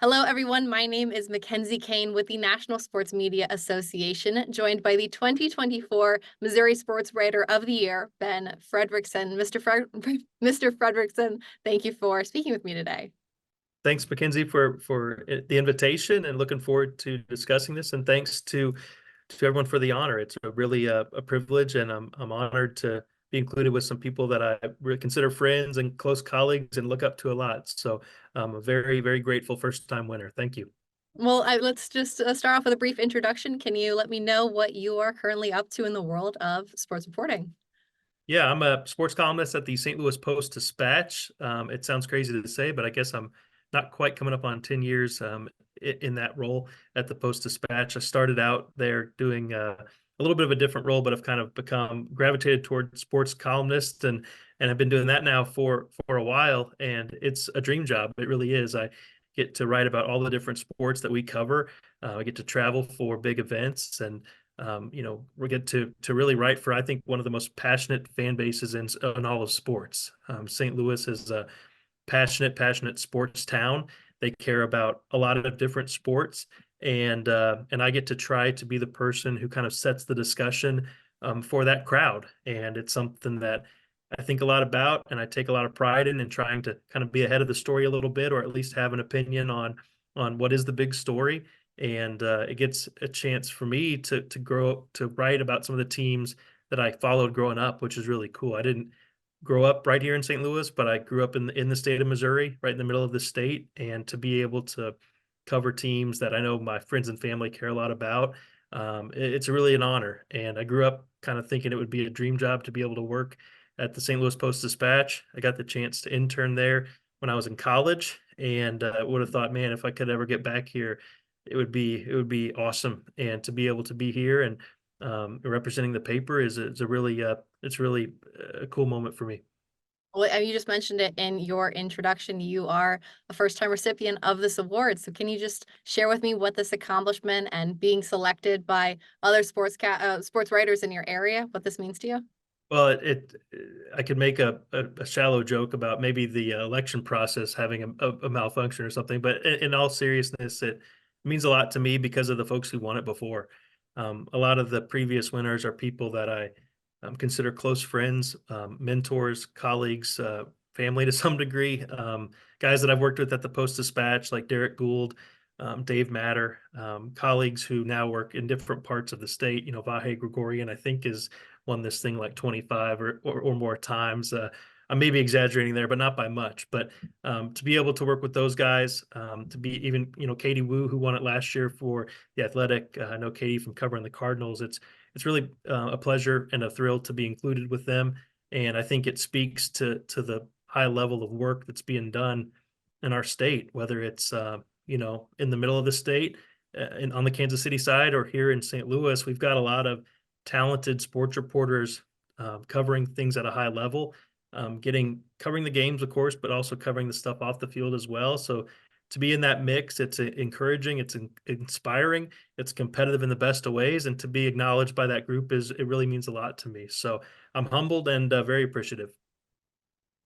Hello, everyone. My name is McKenzie Kane with the National Sports Media Association, joined by the 2024 Missouri Sportswriter of the Year, Ben Frederickson. Mr. Frederickson, thank you for speaking with me today. Thanks, McKenzie, for the invitation, and looking forward to discussing this. And thanks to everyone for the honor. It's really a privilege, and I'm honored to be included with some people that I really consider friends and close colleagues and look up to a lot. So I'm a very, very grateful first-time winner. Thank you. Well, let's just start off with a brief introduction. Can you let me know what you are currently up to in the world of sports reporting? Yeah, I'm a sports columnist at the St. Louis Post-Dispatch. It sounds crazy to say, but I guess I'm not quite coming up on 10 years in that role at the Post-Dispatch. I started out there doing a little bit of a different role, but I've kind of become gravitated toward sports columnist, and I've been doing that now for a while, and it's a dream job. It really is. I get to write about all the different sports that we cover. I get to travel for big events, and we get to really write for, I think, one of the most passionate fan bases in all of sports. St. Louis is a passionate sports town. They care about a lot of different sports, and I get to try to be the person who kind of sets the discussion for that crowd. And it's something that I think a lot about, and I take a lot of pride in trying to kind of be ahead of the story a little bit, or at least have an opinion on what is the big story. And it gets a chance for me to grow up to write about some of the teams that I followed growing up, which is really cool. I didn't grow up right here in St. Louis, but I grew up in the state of Missouri, right in the middle of the state, and to be able to cover teams that I know my friends and family care a lot about, it's really an honor. And I grew up kind of thinking it would be a dream job to be able to work at the St. Louis Post-Dispatch. I got the chance to intern there when I was in college, and would have thought, man, if I could ever get back here, it would be awesome. And to be able to be here and representing the paper is a really it's really a cool moment for me. Well, you just mentioned it in your introduction. You are a first-time recipient of this award. So can you just share with me what this accomplishment and being selected by other sports writers in your area, what this means to you? Well, I could make a shallow joke about maybe the election process having a malfunction or something, but in all seriousness, it means a lot to me because of the folks who won it before. A lot of the previous winners are people that I consider close friends, mentors, colleagues, family to some degree, guys that I've worked with at the Post-Dispatch, like Derek Gould, Dave Matter, colleagues who now work in different parts of the state. Vahe Gregorian, I think, is won this thing like 25 or more times. I may be exaggerating there, but not by much. But to be able to work with those guys, to be even, Katie Wu, who won it last year for the Athletic. I know Katie from covering the Cardinals. It's really a pleasure and a thrill to be included with them. And I think it speaks to the high level of work that's being done in our state, whether it's in the middle of the state, on the Kansas City side, or here in St. Louis. We've got a lot of talented sports reporters covering things at a high level, covering the games, of course, but also covering the stuff off the field as well. So to be in that mix, it's encouraging, it's inspiring, it's competitive in the best of ways, and to be acknowledged by that group it really means a lot to me. So I'm humbled and very appreciative.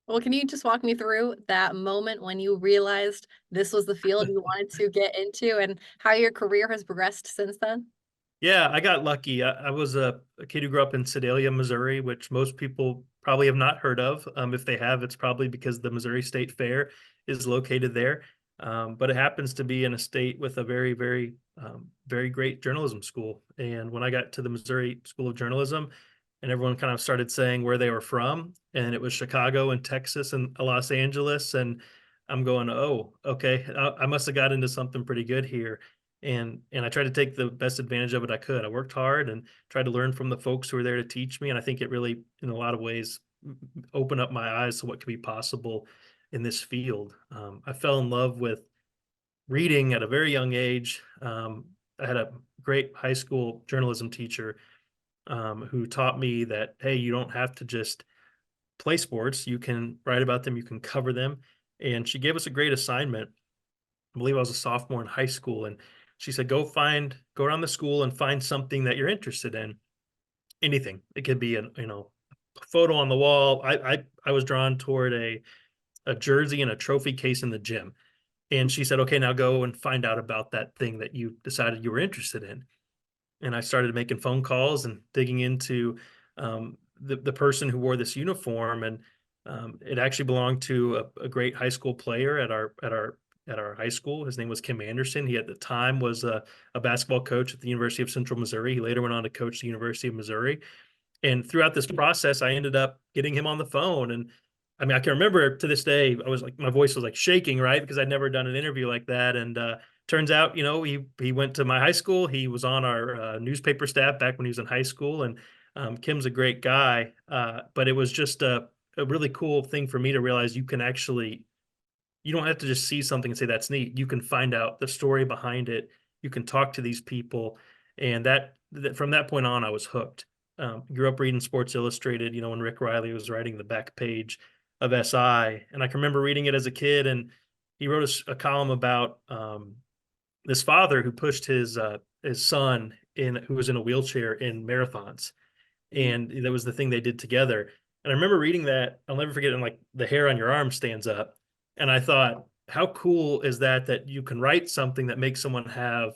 Well, can you just walk me through that moment when you realized this was the field you wanted to get into and how your career has progressed since then? Yeah, I got lucky. I was a kid who grew up in Sedalia, Missouri, which most people probably have not heard of. If they have, it's probably because the Missouri State Fair is located there. But it happens to be in a state with a very, very, very great journalism school. And when I got to the Missouri School of Journalism, and everyone kind of started saying where they were from, and it was Chicago and Texas and Los Angeles, and I'm going, oh, okay, I must have got into something pretty good here. And I tried to take the best advantage of it I could. I worked hard and tried to learn from the folks who were there to teach me. And I think it really, in a lot of ways, opened up my eyes to what could be possible in this field. I fell in love with reading at a very young age. I had a great high school journalism teacher who taught me that, hey, you don't have to just play sports. You can write about them, you can cover them. And she gave us a great assignment. I believe I was a sophomore in high school, and she said, go around the school and find something that you're interested in. Anything. It could be a photo on the wall. I was drawn toward a jersey and a trophy case in the gym. And she said, okay, now go and find out about that thing that you decided you were interested in. And I started making phone calls and digging into the person who wore this uniform, and it actually belonged to a great high school player at our high school. His name was Kim Anderson. He at the time was a basketball coach at the University of Central Missouri. He later went on to coach the University of Missouri. And throughout this process, I ended up getting him on the phone. And I mean, I can remember to this day, I was like, my voice was like shaking, right? Because I'd never done an interview like that. And turns out, he went to my high school. He was on our newspaper staff back when he was in high school. And Kim's a great guy. But it was just a really cool thing for me to realize you don't have to just see something and say that's neat. You can find out the story behind it. You can talk to these people. And that from that point on, I was hooked. Grew up reading Sports Illustrated, when Rick Riley was writing the back page of SI. And I can remember reading it as a kid, and he wrote a column about this father who pushed his son who was in a wheelchair in marathons. And that was the thing they did together. And I remember reading that. I'll never forget it. And like the hair on your arm stands up. And I thought, how cool is that you can write something that makes someone have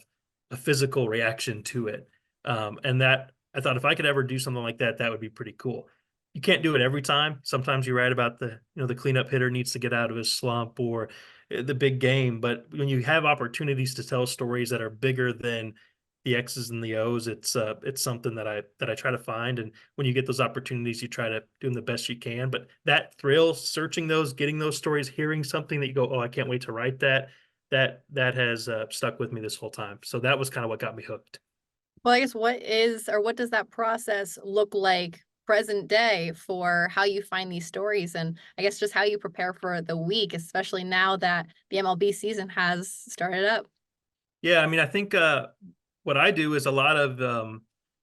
a physical reaction to it. And that I thought if I could ever do something like that, that would be pretty cool. You can't do it every time. Sometimes you write about the cleanup hitter needs to get out of his slump, or the big game. But when you have opportunities to tell stories that are bigger than the X's and the O's, it's something that I try to find. And when you get those opportunities, you try to do them the best you can. But that thrill, searching those, getting those stories, hearing something that you go, oh, I can't wait to write that has stuck with me this whole time. So that was kind of what got me hooked. Well, I guess what does that process look like present day for how you find these stories, and I guess just how you prepare for the week, especially now that the MLB season has started up? Yeah, I mean, I think what I do is a lot of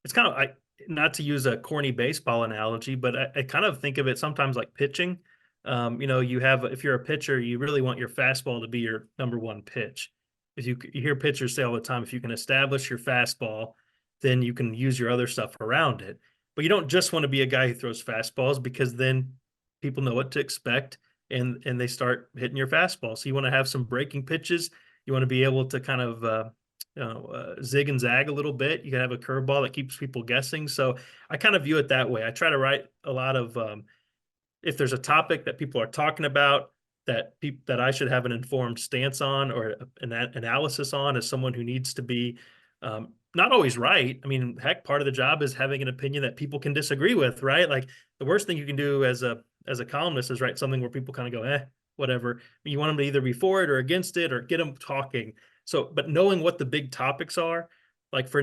it's kind of not to use a corny baseball analogy, but I kind of think of it sometimes like pitching. If you're a pitcher, you really want your fastball to be your number one pitch. If you hear pitchers say all the time, if you can establish your fastball, then you can use your other stuff around it. But you don't just want to be a guy who throws fastballs, because then people know what to expect, and they start hitting your fastball. So you want to have some breaking pitches. You want to be able to kind of zig and zag a little bit. You can have a curveball that keeps people guessing. So I kind of view it that way. I try to write a lot of if there's a topic that people are talking about that I should have an informed stance on, or an analysis on, as someone who needs to be not always right. I mean, heck, part of the job is having an opinion that people can disagree with, right? Like the worst thing you can do as a columnist is write something where people kind of go, whatever. You want them to either be for it or against it, or get them talking. So, but knowing what the big topics are, like for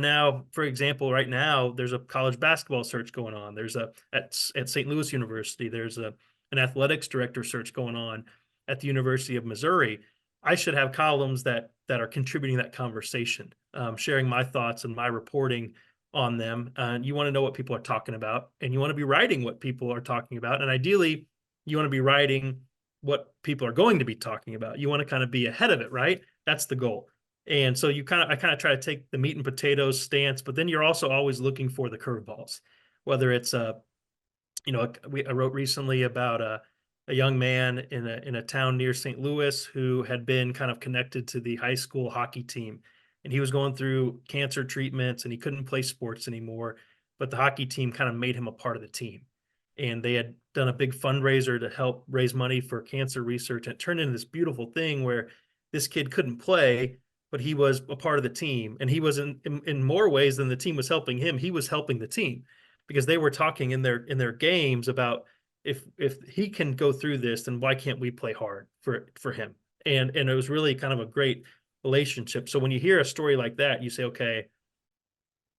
example, right now there's a college basketball search going on. There's at St. Louis University, there's an athletics director search going on at the University of Missouri. I should have columns that are contributing that conversation, sharing my thoughts and my reporting on them. And you want to know what people are talking about, and you want to be writing what people are talking about. And ideally, you want to be writing what people are going to be talking about. You want to kind of be ahead of it, right? That's the goal. And so I kind of try to take the meat and potatoes stance, but then you're also always looking for the curveballs, whether it's I wrote recently about a young man in a town near St. Louis who had been kind of connected to the high school hockey team, and he was going through cancer treatments and he couldn't play sports anymore, but the hockey team kind of made him a part of the team, and they had done a big fundraiser to help raise money for cancer research, and it turned into this beautiful thing where this kid couldn't play, but he was a part of the team, and he was in more ways than the team was helping him. He was helping the team, because they were talking in their games about, if he can go through this, then why can't we play hard for him? And it was really kind of a great relationship. So when you hear a story like that, you say, okay,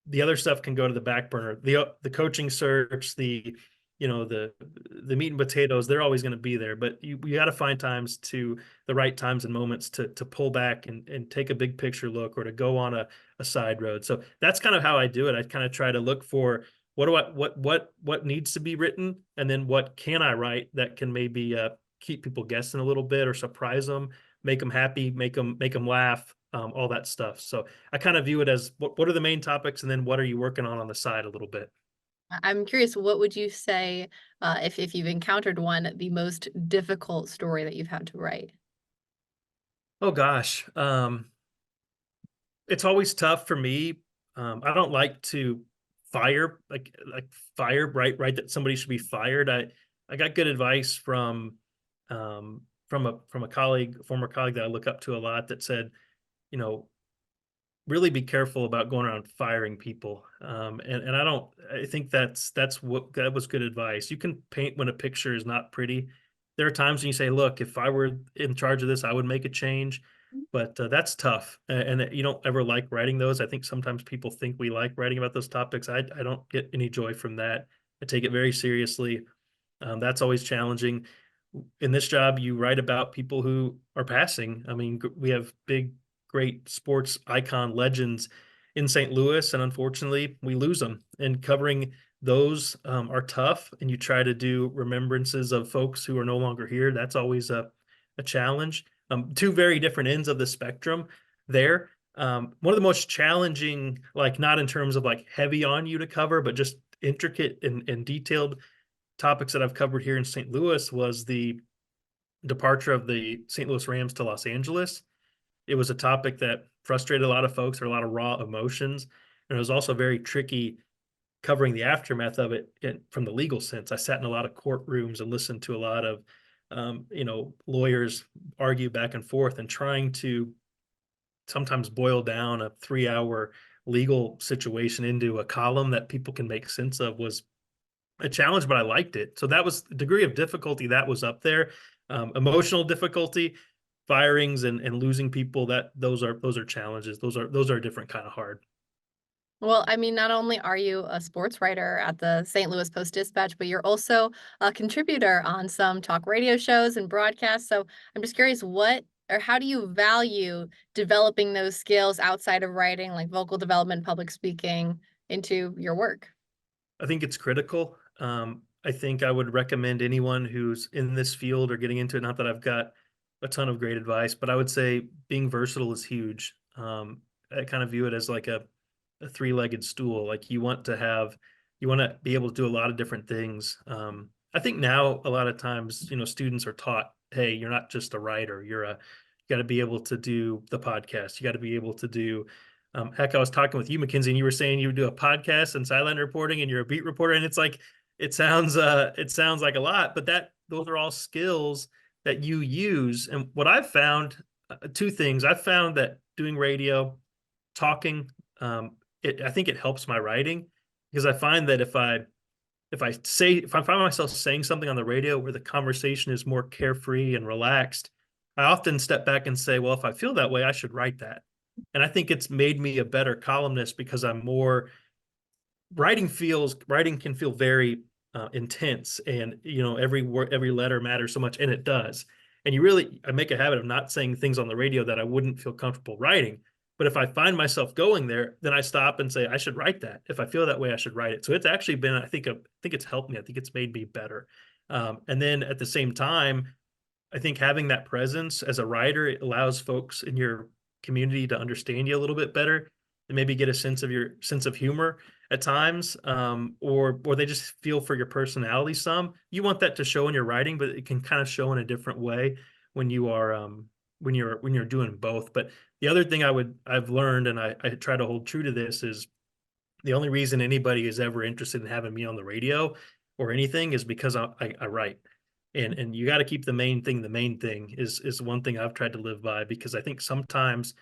the other stuff can go to the back burner. The coaching search, the meat and potatoes, they're always going to be there, but you got to find the right times and moments to pull back and take a big picture look, or to go on a side road. So that's kind of how I do it. I kind of try to look for what needs to be written, and then what can I write that can maybe keep people guessing a little bit, or surprise them, make them happy, make them laugh, all that stuff. So I kind of view it as what are the main topics, and then what are you working on the side a little bit. I'm curious, what would you say, if you've encountered one, the most difficult story that you've had to write? Oh gosh. It's always tough for me. I don't like to fire like fire right that somebody should be fired. I got good advice from a colleague, a former colleague that I look up to a lot that said, you know, really be careful about going around firing people. And I don't, I think that was good advice. You can paint when a picture is not pretty. There are times when you say, look, if I were in charge of this, I would make a change. But that's tough. And you don't ever like writing those. I think sometimes people think we like writing about those topics. I don't get any joy from that. I take it very seriously. That's always challenging. In this job, you write about people who are passing. I mean, we have big, great sports icon legends in St. Louis, and unfortunately, we lose them. And covering those are tough. And you try to do remembrances of folks who are no longer here. That's always a challenge. Two very different ends of the spectrum there. One of the most challenging, like not in terms of like heavy on you to cover, but just intricate and detailed topics that I've covered here in St. Louis was the departure of the St. Louis Rams to Los Angeles. It was a topic that frustrated a lot of folks. There were a lot of raw emotions. And it was also very tricky covering the aftermath of it from the legal sense. I sat in a lot of courtrooms and listened to a lot of, lawyers argue back and forth and trying to sometimes boil down a 3 hour legal situation into a column that people can make sense of was a challenge, but I liked it. So that was the degree of difficulty that was up there. Emotional difficulty, firings and losing people, that those are challenges. Those are different kind of hard. Well, I mean, not only are you a sports writer at the St. Louis Post-Dispatch, but you're also a contributor on some talk radio shows and broadcasts. So I'm just curious, what or how do you value developing those skills outside of writing, like vocal development, public speaking, into your work? I think it's critical. I think I would recommend anyone who's in this field or getting into it. Not that I've got a ton of great advice, but I would say being versatile is huge. I kind of view it as like a three-legged stool. Like you want to be able to do a lot of different things. I think now a lot of times, students are taught, hey, you're not just a writer. You got to be able to do the podcast. You got to be able to do, heck, I was talking with you, McKenzie, and you were saying you would do a podcast and sideline reporting and you're a beat reporter. And it's like, it sounds like a lot, but those are all skills that you use. And what I've found, two things. I've found that doing radio, talking, I think it helps my writing because I find that if I find myself saying something on the radio where the conversation is more carefree and relaxed, I often step back and say, well, if I feel that way, I should write that. And I think it's made me a better columnist because I'm more writing can feel very intense, and every word, every letter matters so much, and it does. And I make a habit of not saying things on the radio that I wouldn't feel comfortable writing. But if I find myself going there, then I stop and say I should write that. If I feel that way, I should write it. So it's actually been, I think it's helped me. I think it's made me better. And then at the same time, I think having that presence as a writer, it allows folks in your community to understand you a little bit better and maybe get a sense of your sense of humor at times, or they just feel for your personality some. You want that to show in your writing, but it can kind of show in a different way when you are when you're doing both. But the other thing I've learned, and I try to hold true to this, is the only reason anybody is ever interested in having me on the radio or anything is because I write. And you got to keep the main thing is one thing I've tried to live by, because I think sometimes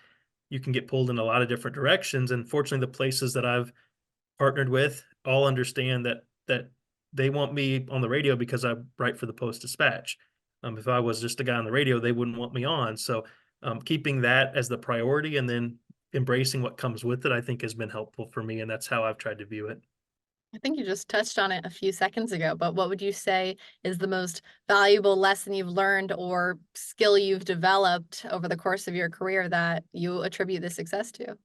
you can get pulled in a lot of different directions. And fortunately, the places that I've partnered with all understand that they want me on the radio because I write for the Post Dispatch. If I was just a guy on the radio, they wouldn't want me on. So keeping that as the priority and then embracing what comes with it, I think has been helpful for me, and that's how I've tried to view it. I think you just touched on it a few seconds ago, but what would you say is the most valuable lesson you've learned or skill you've developed over the course of your career that you attribute this success to?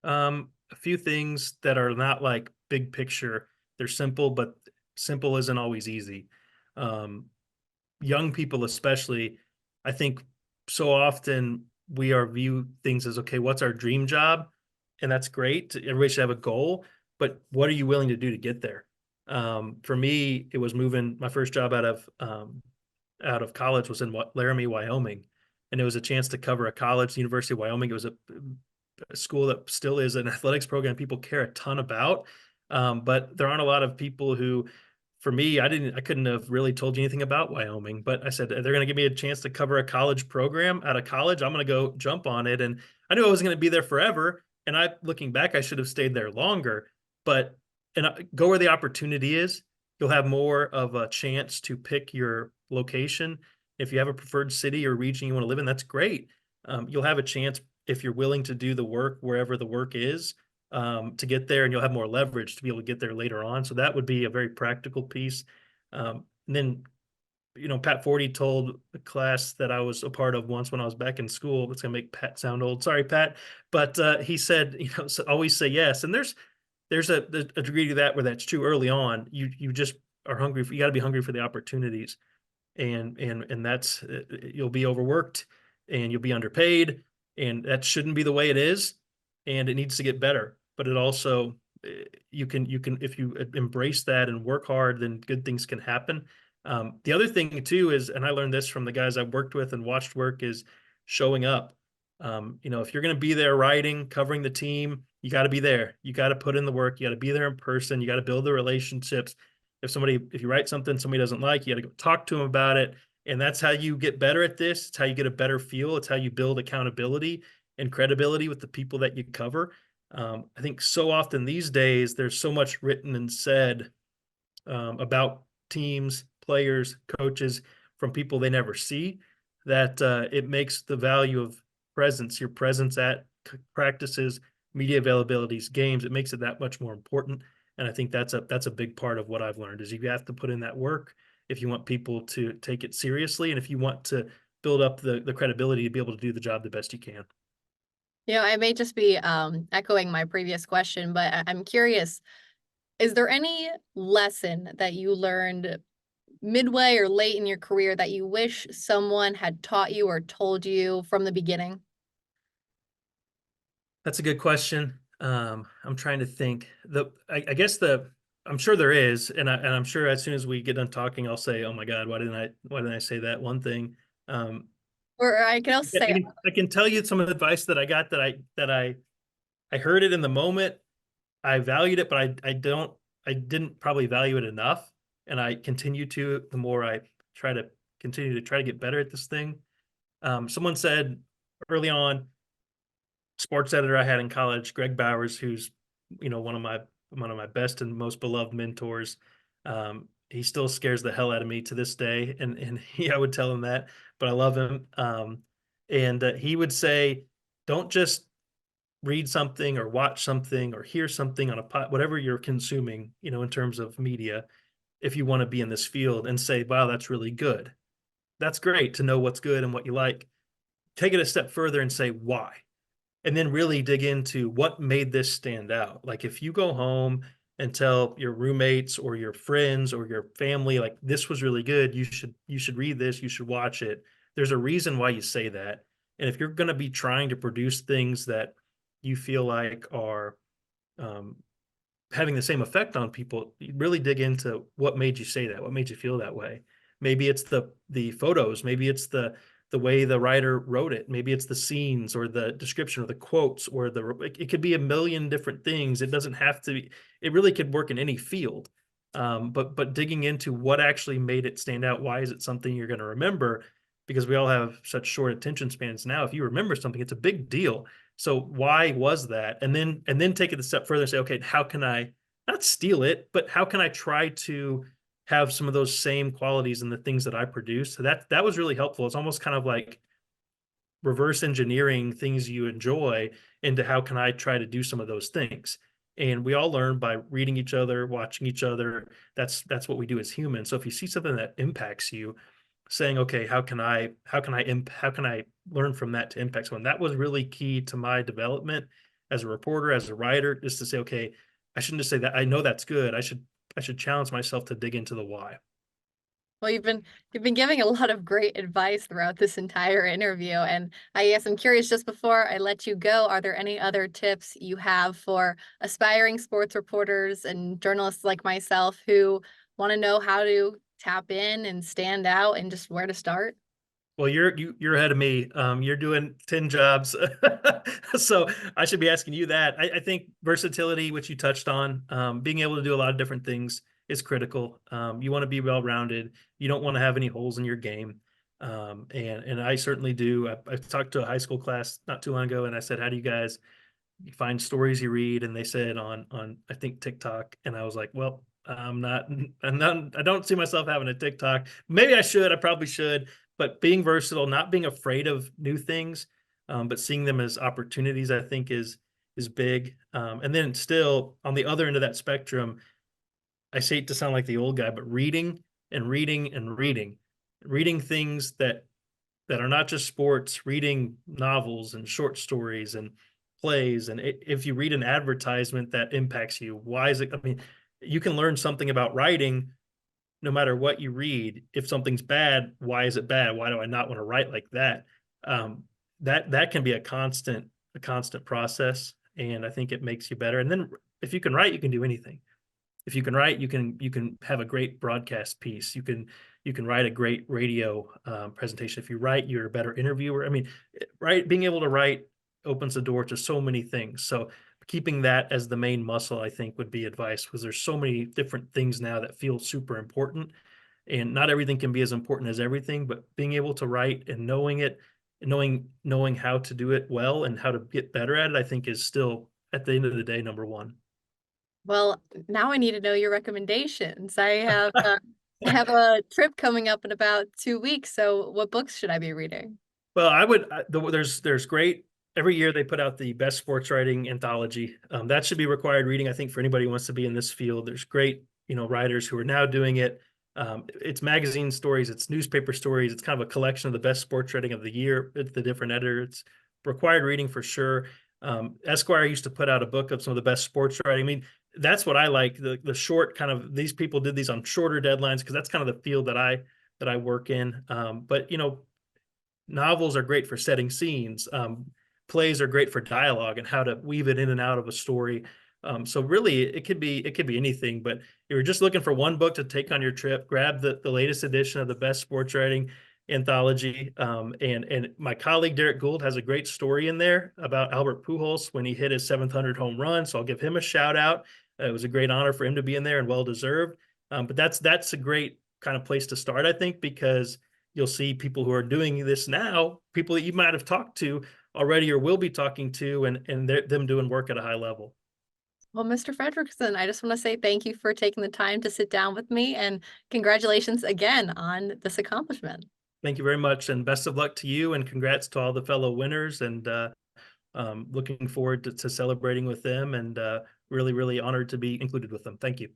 A few things that are not like big picture. They're simple, but simple isn't always easy. Um, Young people, especially, I think so often we are view things as, okay, what's our dream job? And that's great. Everybody should have a goal, but what are you willing to do to get there? For me, it was moving. My first job out of college was in Laramie, Wyoming, and it was a chance to cover a college, the University of Wyoming. It was a school that still is an athletics program people care a ton about. But there aren't a lot of people who, for me, I couldn't have really told you anything about Wyoming, but I said, they're going to give me a chance to cover a college program out of college. I'm going to go jump on it. And I knew I wasn't going to be there forever. And looking back, I should have stayed there longer, but go where the opportunity is. You'll have more of a chance to pick your location. If you have a preferred city or region you want to live in, that's great. You'll have a chance, if you're willing to do the work wherever the work is, to get there, and you'll have more leverage to be able to get there later on. So that would be a very practical piece. And then, Pat Forty told a class that I was a part of once when I was back in school. It's gonna make Pat sound old. Sorry, Pat. But he said, so always say yes. And there's a degree to that where that's true early on. You just are hungry you got to be hungry for the opportunities, and that's you'll be overworked and you'll be underpaid, and that shouldn't be the way it is, and it needs to get better. But it also, you can if you embrace that and work hard, then good things can happen. The other thing too is, and I learned this from the guys I've worked with and watched work, is showing up. If you're going to be there writing, covering the team, you got to be there. You got to put in the work. You got to be there in person. You got to build the relationships. If you write something somebody doesn't like, you got to go talk to them about it. And that's how you get better at this. It's how you get a better feel. It's how you build accountability and credibility with the people that you cover. I think so often these days, there's so much written and said about teams, players, coaches from people they never see, that it makes the value of your presence at practices, media availabilities, games, it makes it that much more important. And I think that's a big part of what I've learned, is you have to put in that work if you want people to take it seriously, and if you want to build up the credibility to be able to do the job the best you can. I may just be echoing my previous question, but I'm curious, is there any lesson that you learned midway or late in your career that you wish someone had taught you or told you from the beginning? That's a good question. I'm trying to think. I guess I'm sure there is, and I'm sure as soon as we get done talking, I'll say, "Oh my God, why didn't I say that one thing?" Or I can also say, I can tell you some of the advice that I got, I heard it in the moment. I valued it, but I didn't probably value it enough, and I continue to, the more I continue to try to get better at this thing. Someone said early on, sports editor I had in college, Greg Bowers, who's one of my best and most beloved mentors. He still scares the hell out of me to this day, and I would tell him that, but I love him. And he would say, don't just read something or watch something or hear something on whatever you're consuming, in terms of media, if you want to be in this field, and say, wow, that's really good. That's great to know what's good and what you like. Take it a step further and say why, and then really dig into what made this stand out. Like, if you go home and tell your roommates or your friends or your family, like, this was really good, you should read this, you should watch it, there's a reason why you say that. And if you're going to be trying to produce things that you feel like are having the same effect on people, you really dig into what made you say that, what made you feel that way. Maybe it's the photos, maybe it's the way the writer wrote it, maybe it's the scenes or the description or the quotes, or it could be a million different things. It doesn't have to be, it really could work in any field. But digging into what actually made it stand out, why is it something you're going to remember? Because we all have such short attention spans now. If you remember something, it's a big deal. So why was that? And then take it a step further and say, okay, how can I not steal it, but how can I try to have some of those same qualities in the things that I produce? So that was really helpful. It's almost kind of like reverse engineering things you enjoy into how can I try to do some of those things. And we all learn by reading each other, watching each other. That's what we do as humans. So if you see something that impacts you, saying, okay, how can I learn from that to impact someone? That was really key to my development as a reporter, as a writer, is to say, okay, I shouldn't just say that I know that's good. I should challenge myself to dig into the why. well, you've been giving a lot of great advice throughout this entire interview, and I guess I'm curious, just before I let you go, are there any other tips you have for aspiring sports reporters and journalists like myself who want to know how to tap in and stand out and just where to start? Well, you're ahead of me. You're doing 10 jobs. So I should be asking you that. I think versatility, which you touched on, being able to do a lot of different things is critical. You want to be well-rounded. You don't want to have any holes in your game. And I certainly do. I talked to a high school class not too long ago, and I said, how do you guys find stories you read? And they said on I think TikTok. And I was like, well, I don't see myself having a TikTok. Maybe I should. I probably should. But being versatile, not being afraid of new things, but seeing them as opportunities, I think is big. And then still on the other end of that spectrum, I hate to sound like the old guy, but reading and reading and reading things that are not just sports, reading novels and short stories and plays. And if you read an advertisement that impacts you, why is it? I mean, you can learn something about writing no matter what you read. If something's bad, why is it bad? Why do I not want to write like that? That can be a constant process, and I think it makes you better. And then if you can write, you can do anything. If you can write, you can have a great broadcast piece. You can write a great radio presentation. If you write, you're a better interviewer. I mean, being able to write opens the door to so many things. So keeping that as the main muscle, I think, would be advice, because there's so many different things now that feel super important, and not everything can be as important as everything. But being able to write and knowing it, and knowing how to do it well and how to get better at it, I think is still at the end of the day number one. Well, now I need to know your recommendations. I have a trip coming up in about 2 weeks, so what books should I be reading? Well, there's great, every year they put out the best sports writing anthology. That should be required reading, I think, for anybody who wants to be in this field. There's great, writers who are now doing it. It's magazine stories, it's newspaper stories, it's kind of a collection of the best sports writing of the year. It's the different editors. It's required reading for sure. Esquire used to put out a book of some of the best sports writing. I mean, that's what I like. The short kind of, these people did these on shorter deadlines because that's kind of the field that I work in. But novels are great for setting scenes. Plays are great for dialogue and how to weave it in and out of a story. So really, it could be anything. But if you're just looking for one book to take on your trip, grab the latest edition of the best sports writing anthology. And my colleague Derek Gould has a great story in there about Albert Pujols when he hit his 700 home run. So I'll give him a shout out. It was a great honor for him to be in there, and well deserved. But that's a great kind of place to start, I think, because you'll see people who are doing this now, people that you might have talked to already or will be talking to, and them doing work at a high level. Well, Mr. Frederickson, I just want to say thank you for taking the time to sit down with me, and congratulations again on this accomplishment. Thank you very much, and best of luck to you, and congrats to all the fellow winners, and looking forward to celebrating with them, and really, really honored to be included with them. Thank you.